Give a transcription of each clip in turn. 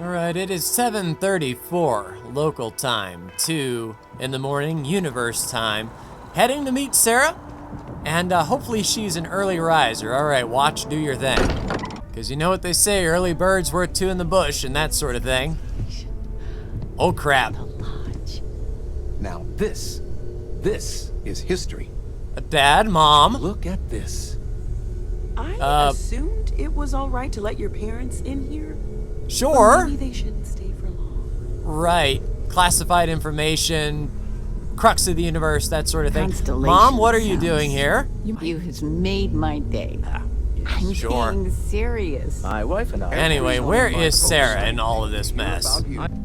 Alright, it is 7:34 local time, 2 in the morning, universe time. Heading to meet Sarah, and hopefully she's an early riser. Alright, watch, do your thing. Because you know what they say, early birds worth 2 in the bush and that sort of thing. Oh crap. Now this is history. Dad, Mom. Look at this. I assumed it was all right to let your parents in here. Sure. Or maybe they shouldn't stay for long. Right. Classified information, crux of the universe, that sort of thing. Mom, what are you doing here? You has made my day. I'm Sure. being serious. My wife and I. Anyway, where is Sarah in all of this mess?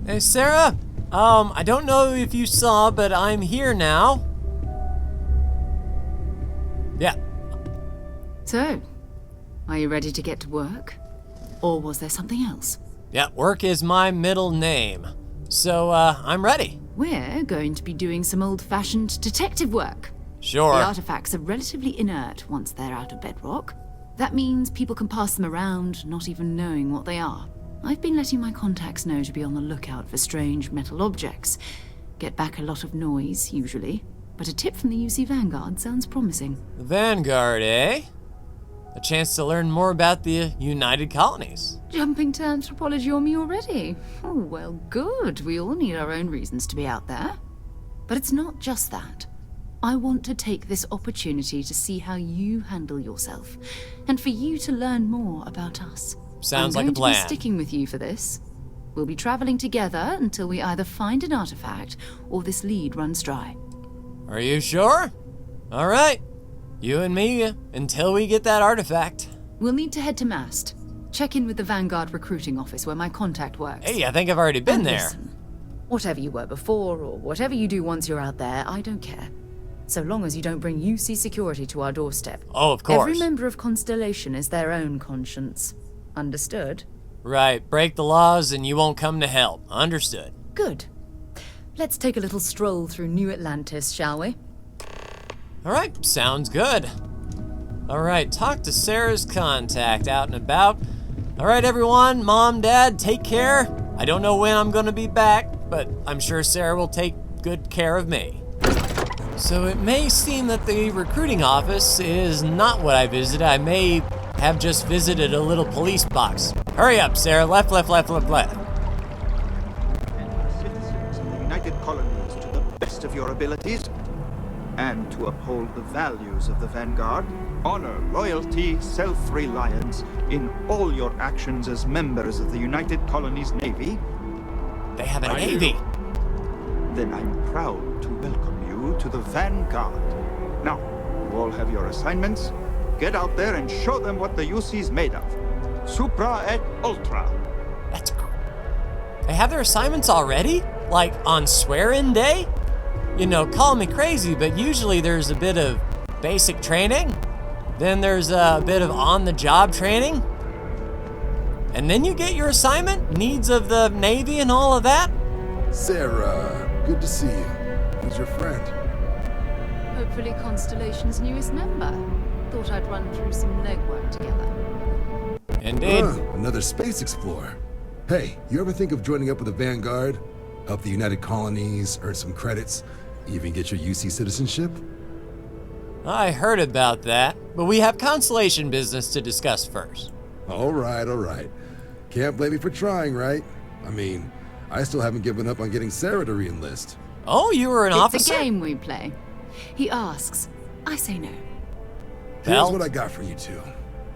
Hey, Sarah. I don't know if you saw, but I'm here now. Yeah. So, are you ready to get to work? Or was there something else? Yeah, work is my middle name. So, I'm ready. We're going to be doing some old-fashioned detective work. Sure. The artifacts are relatively inert once they're out of bedrock. That means people can pass them around, not even knowing what they are. I've been letting my contacts know to be on the lookout for strange metal objects. Get back a lot of noise, usually. But a tip from the UC Vanguard sounds promising. The Vanguard, eh? A chance to learn more about the United Colonies. Jumping to anthropology on me already? Oh, well, good. We all need our own reasons to be out there. But it's not just that. I want to take this opportunity to see how you handle yourself, and for you to learn more about us. Sounds like a I'm going plan. to be sticking with you for this. We'll be traveling together until we either find an artifact or this lead runs dry. Are you sure? All right. You and me until we get that artifact. We'll need to head to Mast. Check in with the Vanguard recruiting office where my contact works. Hey, I think I've already been And there. listen, whatever you were before, or whatever you do once you're out there, I don't care. So long as you don't bring UC security to our doorstep. Oh, of course. Every member of Constellation is their own conscience. Understood? Right, break the laws and you won't come to help. Understood. Good. Let's take a little stroll through New Atlantis, shall we? All right, sounds good. All right, talk to Sarah's contact out and about. All right, everyone, Mom, Dad, take care. I don't know when I'm gonna be back, but I'm sure Sarah will take good care of me. So it may seem that the recruiting office is not what I visited. I may have just visited a little police box. Hurry up, Sarah. Left, left, left, left, left. Citizens of the United Colonies to the best of your abilities, and to uphold the values of the Vanguard, honor, loyalty, self-reliance in all your actions as members of the United Colonies Navy. They have a navy. Then I'm proud to welcome you to the Vanguard. Now, you all have your assignments. Get out there and show them what the UC's made of. Supra et Ultra. That's cool. They have their assignments already? Like on swear-in day? You know, call me crazy, but usually there's a bit of basic training. Then there's a bit of on-the-job training. And then you get your assignment, needs of the Navy and all of that. Sarah, good to see you. Who's your friend? Hopefully Constellation's newest member. Thought I'd run through some legwork together. Indeed. Another space explorer. Hey, you ever think of joining up with the Vanguard? Help the United Colonies, earn some credits, even get your UC citizenship? I heard about that, but we have Constellation business to discuss first. All right. Can't blame me for trying, right? I mean, I still haven't given up on getting Sarah to re-enlist. Oh, you were an officer? It's a game we play. He asks, I say no. Here's Well, what I got for you two.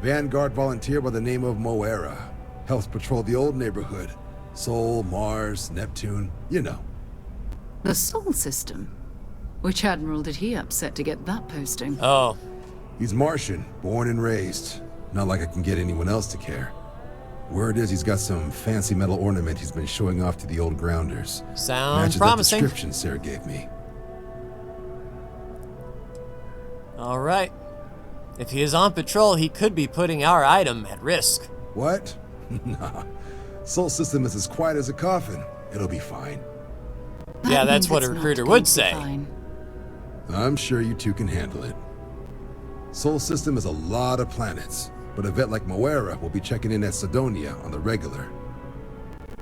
Vanguard volunteer by the name of Moira. Helps patrol the old neighborhood. Sol, Mars, Neptune, you know. The Sol system? Which admiral did he upset to get that posting? oh, He's Martian, born and raised. Not like I can get anyone else to care. Word is he's got some fancy metal ornament he's been showing off to the old grounders. sounds Matches promising. that description Sarah gave me. All right. If he is on patrol, he could be putting our item at risk. What? Nah. Sol system is as quiet as a coffin. It'll be fine. Yeah, That that's means what a it's not recruiter going would to be say. fine. I'm sure you two can handle it. Sol system is a lot of planets, but a vet like Moira will be checking in at Sidonia on the regular.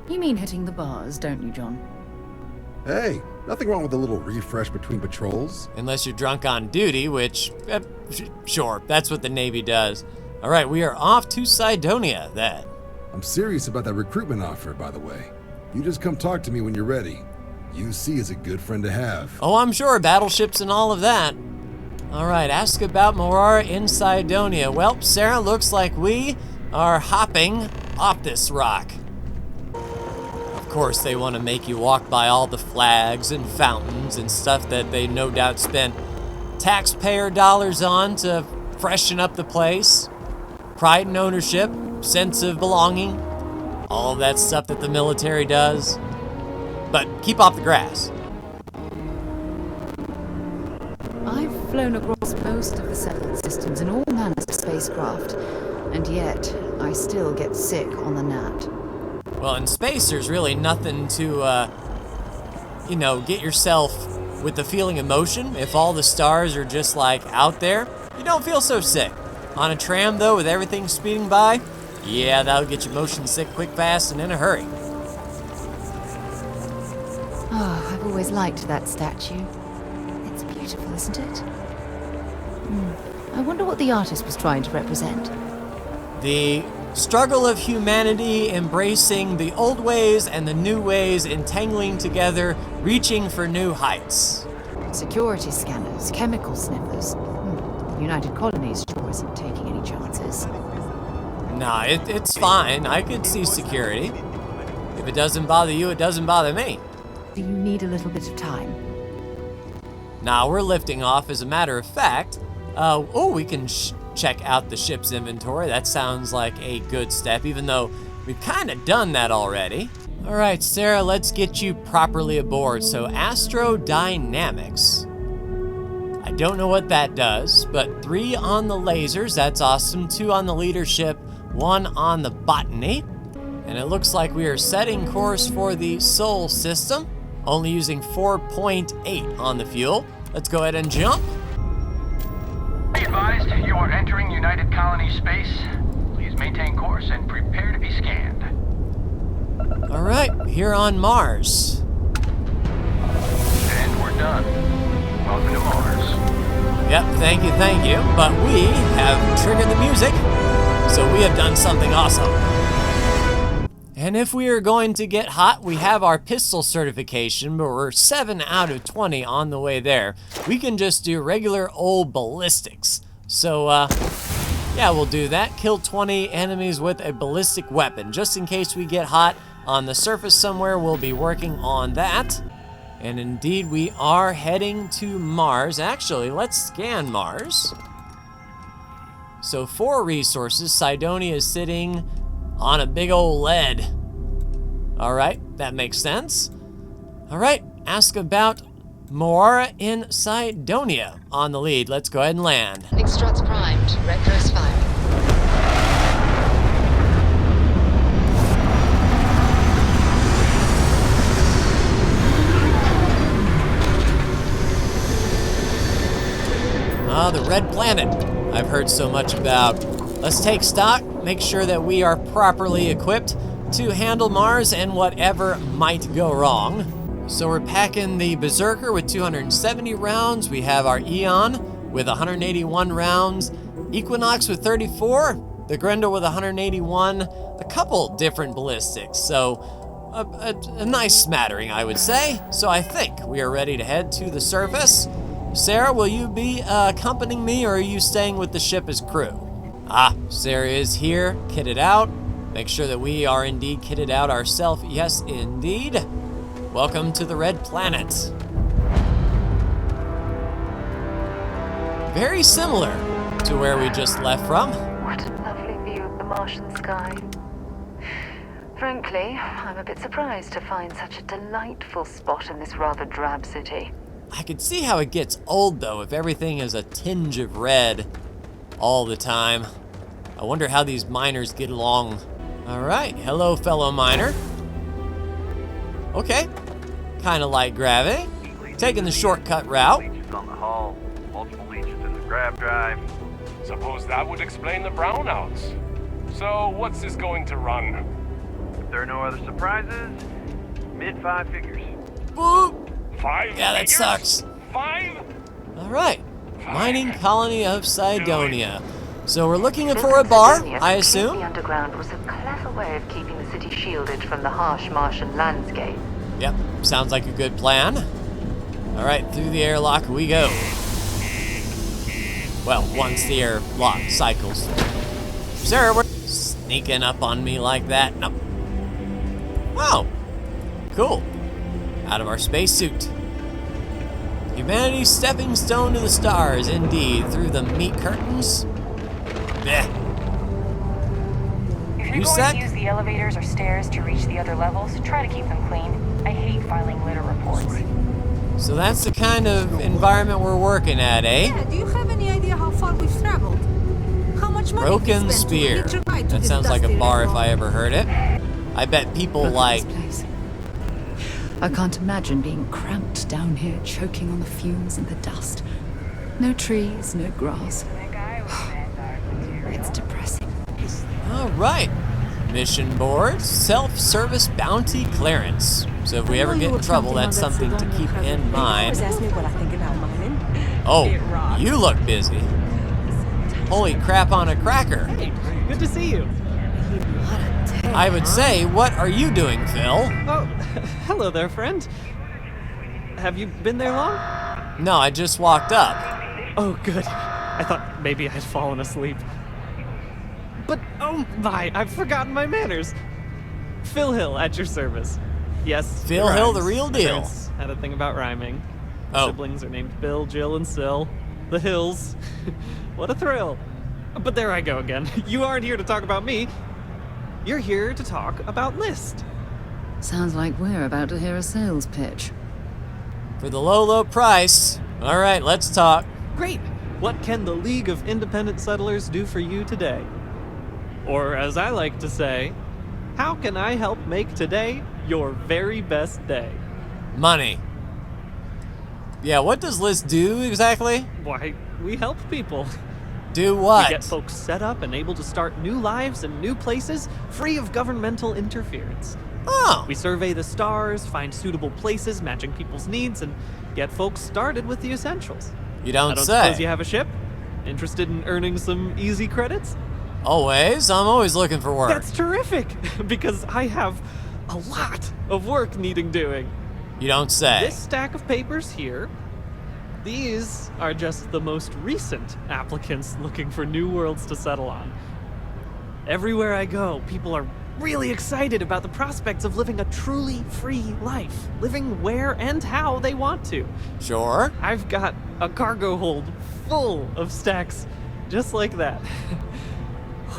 You mean hitting the bars, don't you, John? Hey, nothing wrong with a little refresh between patrols. Unless you're drunk on duty, which, sure, that's what the Navy does. All right, we are off to Cydonia then. I'm serious about that recruitment offer, by the way. You just come talk to me when you're ready. UC is a good friend to have. Oh, I'm sure, battleships and all of that. All right, ask about Morara in Cydonia. Well, Sarah, looks like we are hopping off this rock. Of course, they want to make you walk by all the flags and fountains and stuff that they no doubt spent taxpayer dollars on to freshen up the place. Pride and ownership, sense of belonging, all of that stuff that the military does. But keep off the grass. I've flown across most of the settled systems in all manners of spacecraft, and yet I still get sick on the gnat. Well, in space, there's really nothing to, get yourself with the feeling of motion. If all the stars are just like out there, you don't feel so sick. On a tram, though, with everything speeding by, yeah, that'll get you motion sick quick, fast, and in a hurry. Oh, I've always liked that statue. It's beautiful, isn't it? I wonder what the artist was trying to represent. The struggle of humanity embracing the old ways and the new ways, entangling together, reaching for new heights. Security scanners, chemical sniffers. United Colonies sure isn't taking any chances. Nah, it's fine. I could see security. If it doesn't bother you, it doesn't bother me. Do you need a little bit of time? Nah, we're lifting off. As a matter of fact, we can check out the ship's inventory. That sounds like a good step, even though we've kind of done that already. All right, Sarah, let's get you properly aboard. So astrodynamics. I don't know what that does, but 3 on the lasers, that's awesome. 2 on the leadership, 1 on the botany. And it looks like we are setting course for the Sol system, only using 4.8 on the fuel. Let's go ahead and jump. Be advised, you are entering United Colony space. Please maintain course and prepare to be scanned. All right, here on Mars. And we're done. Welcome to Mars. Yep, thank you. But we have triggered the music, so we have done something awesome. And if we are going to get hot, we have our pistol certification, but we're 7 out of 20 on the way there. We can just do regular old ballistics. So, yeah, we'll do that. Kill 20 enemies with a ballistic weapon. Just in case we get hot on the surface somewhere, we'll be working on that. And indeed, we are heading to Mars. Actually, let's scan Mars. So 4 resources. Cydonia is sitting on a big old lead. All right, that makes sense. All right, ask about Morara in Cydonia on the lead. Let's go ahead and land. Struts primed. Reckless firing. The red planet I've heard so much about. Let's take stock, make sure that we are properly equipped to handle Mars and whatever might go wrong. So we're packing the Berserker with 270 rounds. We have our Eon with 181 rounds, Equinox with 34, the Grendel with 181, a couple different ballistics. So a nice smattering, I would say. So I think we are ready to head to the surface. Sarah, will you be accompanying me, or are you staying with the ship as crew? Sarah is here, kitted out. Make sure that we are indeed kitted out ourselves. Yes, indeed. Welcome to the Red Planet. Very similar to where we just left from. What a lovely view of the Martian sky. Frankly, I'm a bit surprised to find such a delightful spot in this rather drab city. I could see how it gets old, though, if everything is a tinge of red all the time. I wonder how these miners get along. All right, hello, fellow miner. Okay, kind of light gravity. Taking the shortcut route. Leeches on the hull, multiple leeches in the grab drive. Suppose that would explain the brownouts. So, what's this going to run? If there are no other surprises, mid 5 figures. Boop! 5 Yeah, that figures? sucks. 5? All right. Mining colony of Cydonia. So we're looking for a bar, I The assume? underground was a clever way of keeping the city shielded from the harsh Martian landscape. Yep, sounds like a good plan. All right, through the airlock we go. Well, once the airlock cycles. Sarah, we're sneaking up on me like that. Nope. Oh, cool. Out of our spacesuit. Humanity's stepping stone to the stars, indeed, through the meat curtains. Blech. If you're You going said- to use the elevators or stairs to reach the other levels, try to keep them clean. I hate filing litter reports. So that's the kind of environment we're working at, eh? Yeah, do you have any idea how far we've traveled? How much money we Broken spent to Spear. hitch a ride to That this sounds like a dusty bar if resort? I ever heard it. I bet people Look at like... this place. I can't imagine being cramped down here, choking on the fumes and the dust. No trees, no grass. It's depressing. All right. Mission board, self-service bounty clearance. So if we ever get in trouble, that's something to keep in mind. Ask me what I think about mining. Oh, It rocks. you look busy. Holy crap on a cracker. Hey, good to see you. I would say, what are you doing, Phil? Oh, hello there, friend. Have you been there long? No, I just walked up. Oh, good. I thought maybe I'd fallen asleep. But, oh my, I've forgotten my manners. Phil Hill at your service. Yes, Phil it Hill, the rhymes. real My deal. parents had a thing about rhyming. Oh. Siblings are named Bill, Jill, and Sil. The Hills. What a thrill. But there I go again. You aren't here to talk about me. You're here to talk about List. Sounds like we're about to hear a sales pitch. For the low, low price. All right, let's talk. Great! What can the League of Independent Settlers do for you today? Or as I like to say, how can I help make today your very best day? Money. Yeah, what does List do exactly? Why, we help people. Do what? We get folks set up and able to start new lives in new places, free of governmental interference. Oh. We survey the stars, find suitable places matching people's needs, and get folks started with the essentials. You I don't don't say. suppose you have a ship? Interested in earning some easy credits? Always. I'm always looking for work. That's terrific, because I have a lot of work needing doing. You don't say. This stack of papers here, these are just the most recent applicants looking for new worlds to settle on. Everywhere I go, people are really excited about the prospects of living a truly free life, living where and how they want to. Sure. I've got a cargo hold full of stacks just like that.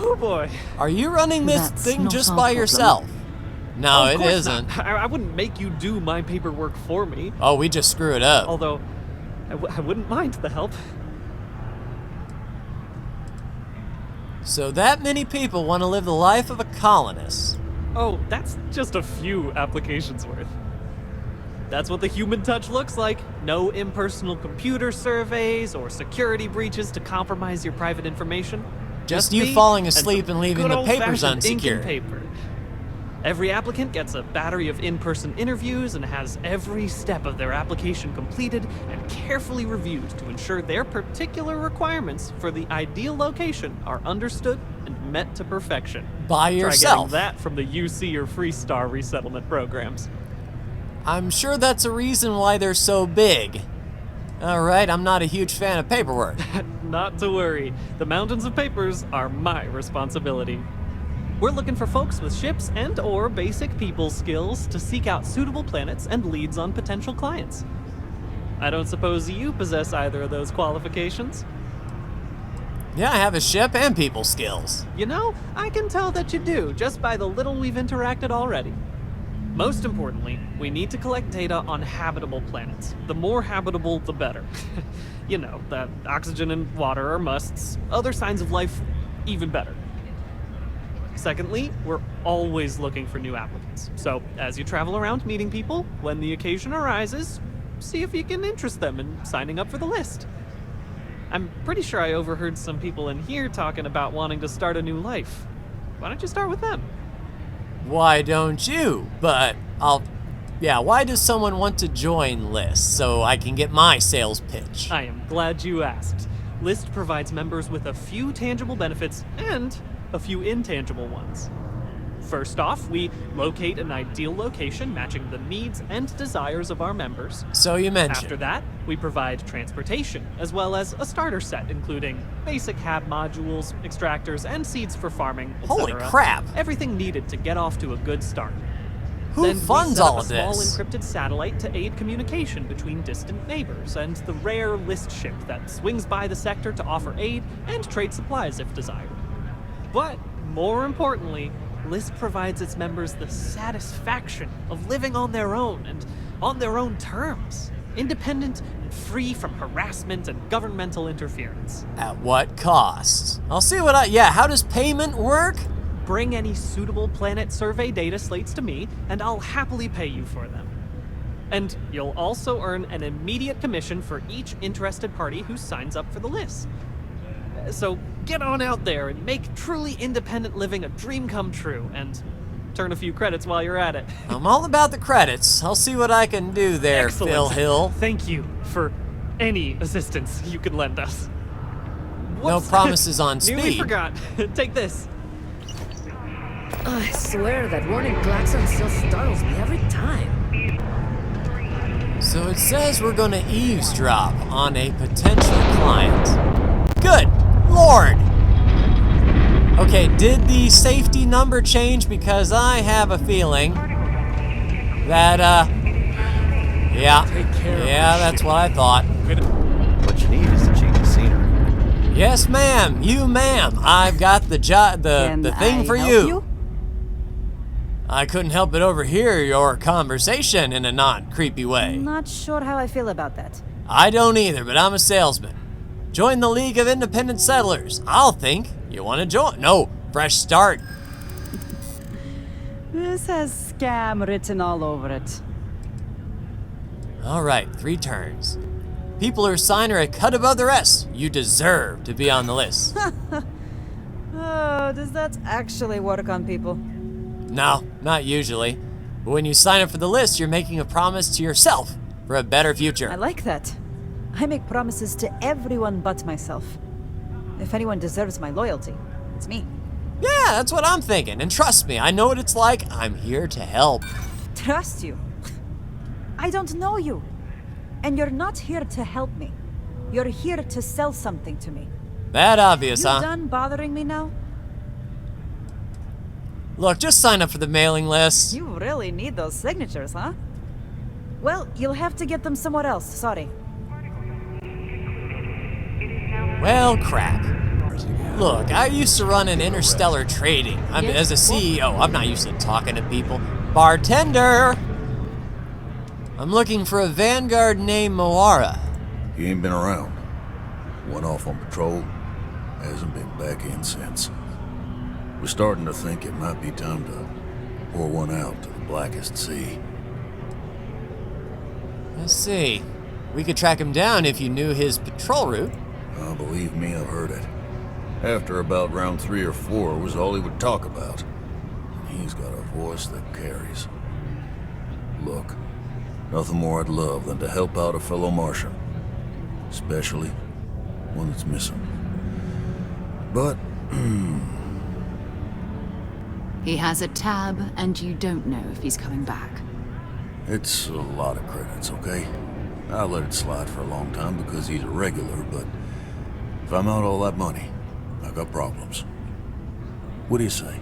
Oh boy. Are you running this That's thing not just our by problem. yourself? No, Of it course isn't. not. I wouldn't make you do my paperwork for me. Oh, we just screw it up. Although, I wouldn't mind the help. So that many people want to live the life of a colonist. Oh, that's just a few applications worth. That's what the human touch looks like. No impersonal computer surveys or security breaches to compromise your private information. Just you me falling and asleep some and leaving good the papers old-fashioned ink and unsecured. paper. Every applicant gets a battery of in-person interviews and has every step of their application completed and carefully reviewed to ensure their particular requirements for the ideal location are understood and met to perfection. By Try yourself. getting that from the UC or Freestar resettlement programs. I'm sure that's a reason why they're so big. All right, I'm not a huge fan of paperwork. Not to worry. The mountains of papers are my responsibility. We're looking for folks with ships and or basic people skills to seek out suitable planets and leads on potential clients. I don't suppose you possess either of those qualifications? Yeah, I have a ship and people skills. You know, I can tell that you do, just by the little we've interacted already. Most importantly, we need to collect data on habitable planets. The more habitable, the better. You know, that oxygen and water are musts. Other signs of life, even better. Secondly, we're always looking for new applicants. So, as you travel around meeting people, when the occasion arises, see if you can interest them in signing up for the list. I'm pretty sure I overheard some people in here talking about wanting to start a new life. Why don't you start with them? why don't you? But why does someone want to join List so I can get my sales pitch? I am glad you asked. List provides members with a few tangible benefits and a few intangible ones. First off, we locate an ideal location matching the needs and desires of our members. So you mentioned. After that, we provide transportation, as well as a starter set, including basic hab modules, extractors, and seeds for farming, etc. Holy crap! Everything needed to get off to a good start. Who Then funds we set up all of a small this? encrypted satellite to aid communication between distant neighbors, and the rare List ship that swings by the sector to offer aid and trade supplies if desired. But more importantly, List provides its members the satisfaction of living on their own and on their own terms, independent and free from harassment and governmental interference. At what cost? I'll see what how does payment work? Bring any suitable planet survey data slates to me, and I'll happily pay you for them. And you'll also earn an immediate commission for each interested party who signs up for the list. So get on out there and make truly independent living a dream come true, and turn a few credits while you're at it. I'm all about the credits. I'll see what I can do there, Excellent. Phil Hill. Thank you for any assistance you could lend us. No Whoops. promises on Nearly speed. forgot. Take this. I swear that warning klaxon still startles me every time. So it says we're gonna eavesdrop on a potential client. Good Lord! Okay, did the safety number change? Because I have a feeling that, that's what I thought. What you need is to change the scenery. Yes, ma'am. You, ma'am. I've got the thing for you. I couldn't help but overhear your conversation in a non-creepy way. Not sure how I feel about that. I don't either, but I'm a salesman. Join the League of Independent Settlers. I'll think you want to join. No, fresh start. This has scam written all over it. All right, 3 turns. People who sign are a cut above the rest. You deserve to be on the list. Oh, does that actually work on people? No, not usually. But when you sign up for the list, you're making a promise to yourself for a better future. I like that. I make promises to everyone but myself. If anyone deserves my loyalty, it's me. Yeah, that's what I'm thinking. And trust me, I know what it's like. I'm here to help. Trust you? I don't know you. And you're not here to help me. You're here to sell something to me. That obvious, You huh? done bothering me now? Look, just sign up for the mailing list. You really need those signatures, huh? Well, you'll have to get them somewhere else, sorry. Well, crap. Look, I used to run an interstellar trading. As a CEO, I'm not used to talking to people. Bartender! I'm looking for a Vanguard named Moara. He ain't been around. Went off on patrol. Hasn't been back in since. We're starting to think it might be time to pour one out to the blackest sea. Let's see. We could track him down if you knew his patrol route. Oh, believe me, I've heard it. After about round 3 or 4 was all he would talk about. And he's got a voice that carries. Look, nothing more I'd love than to help out a fellow Martian. Especially one that's missing. But, He has a tab, and you don't know if he's coming back. it's a lot of credits, okay? I let it slide for a long time because he's a regular, but if I'm out all that money, I got problems. What do you say?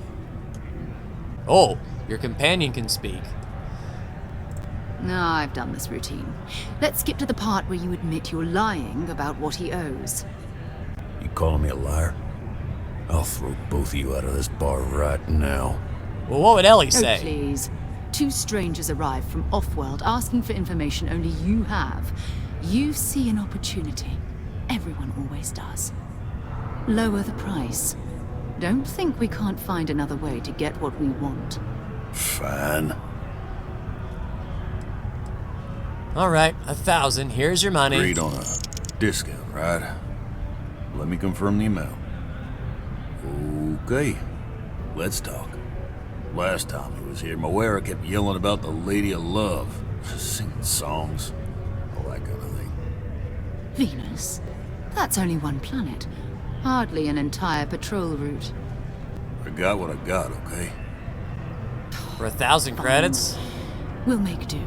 Oh, your companion can speak. No, I've done this routine. Let's skip to the part where you admit you're lying about what he owes. You calling me a liar? I'll throw both of you out of this bar right now. Well, what would Ellie say? Oh, please. 2 strangers arrive from off-world asking for information only you have. You see an opportunity. Everyone always does. Lower the price. Don't think we can't find another way to get what we want. Fine. All right, 1,000. Here's your money. Agreed on a discount, right? Let me confirm the amount. Okay, let's talk. Last time he was here, Moira kept yelling about the Lady of Love, singing songs, all that kind of thing. Venus? That's only one planet. Hardly an entire patrol route. I got what I got, okay? For 1,000 credits? We'll make do.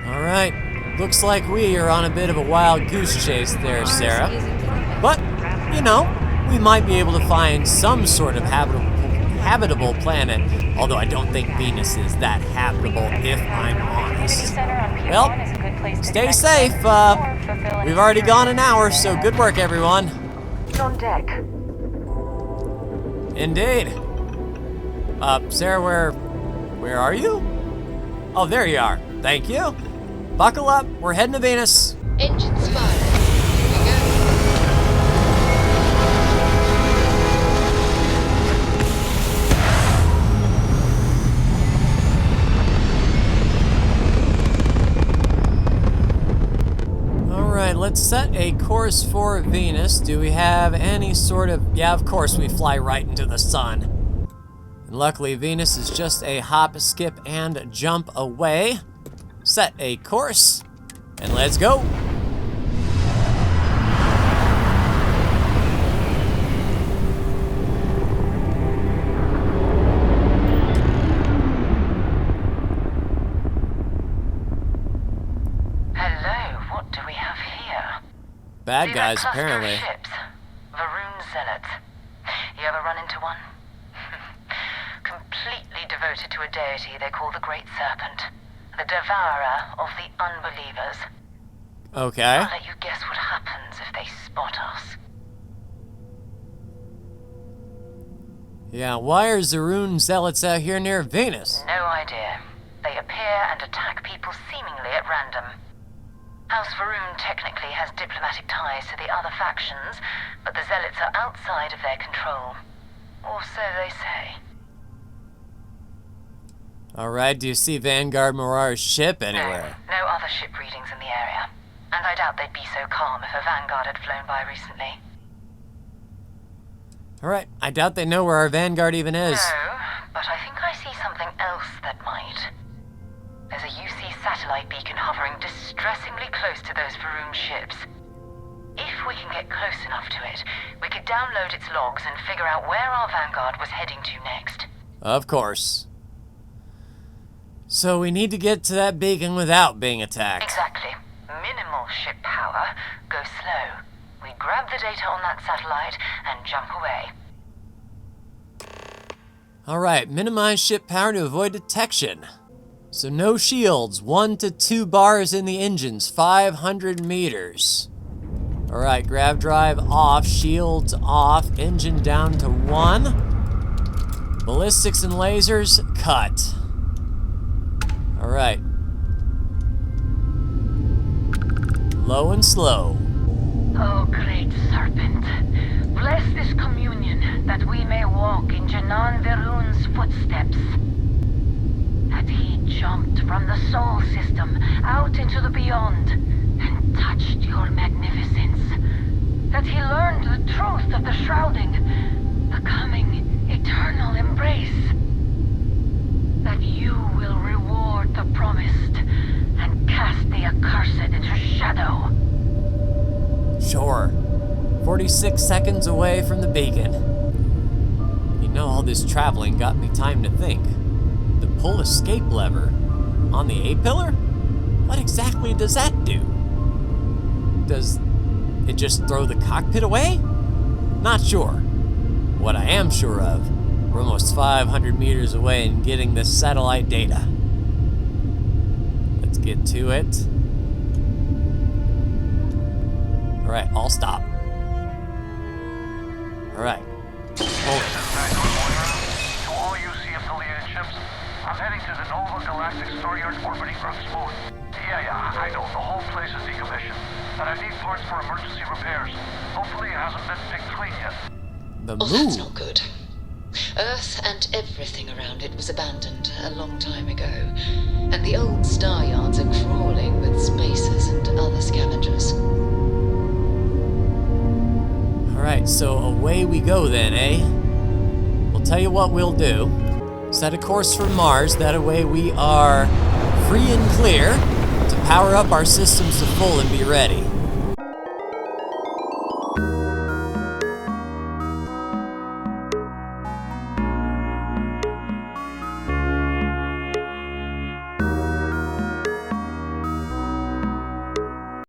Alright. Looks like we are on a bit of a wild goose chase there, Sarah. But, you know, we might be able to find some sort of habitable planet, although I don't think Venus is that habitable, if I'm honest. Well, stay safe. We've already gone an hour, so good work, everyone. On deck. Indeed. Sarah, where are you? Oh, there you are. Thank you. Buckle up. We're heading to Venus. Engines fired. Here we go. Alright, let's set a course for Venus. Do we have any sort of... Yeah, of course we fly right into the sun. And luckily, Venus is just a hop, skip, and jump away. Set a course, and let's go. Bad guys, apparently. Ships, Varun Zealots. You ever run into one? Completely devoted to a deity they call the Great Serpent, the devourer of the unbelievers. Okay. I'll let you guess what happens if they spot us. Yeah, why are Varun Zealots out here near Venus? No idea. They appear and attack people seemingly at random. House Varun technically has diplomatic ties to the other factions, but the Zealots are outside of their control. Or so they say. Alright, do you see Vanguard Mirar's ship anywhere? No other ship readings in the area. And I doubt they'd be so calm if a Vanguard had flown by recently. Alright, I doubt they know where our Vanguard even is. No, but I think I see something else that might. There's a UC satellite beacon hovering distressingly close to those Varun ships. If we can get close enough to it, we could download its logs and figure out where our Vanguard was heading to next. Of course. So we need to get to that beacon without being attacked. Exactly. Minimal ship power. Go slow. We grab the data on that satellite and jump away. Alright, minimize ship power to avoid detection. So no shields, 1 to 2 bars in the engines, 500 meters. Alright, grav drive off, shields off, engine down to 1. Ballistics and lasers, cut. Alright. Low and slow. Oh, great serpent, bless this communion that we may walk in Janan Varun's footsteps. That he jumped from the soul system out into the beyond and touched your magnificence. That he learned the truth of the shrouding, the coming eternal embrace. That you will reward the promised and cast the accursed into shadow. Sure. 46 seconds away from the beacon. You know, all this traveling got me time to think. The pull escape lever on the A-pillar? What exactly does that do? Does it just throw the cockpit away? Not sure. What I am sure of, we're almost 500 meters away and getting this satellite data. Let's get to it. Alright, I'll stop. Alright. Hold it. To all UC affiliated ships, I'm heading to the Nova Galactic Storeyard orbiting Earth's moon. Yeah, I know, the whole place is decommissioned. But I need parts for emergency repairs. Hopefully it hasn't been picked clean yet. The moon? moon? That's not good. Earth and everything around it was abandoned a long time ago. And the old star yards are crawling with spacers and other scavengers. Alright, so away we go then, eh? Well, tell you what we'll do. Set a course for Mars, that way we are free and clear to power up our systems to full and be ready.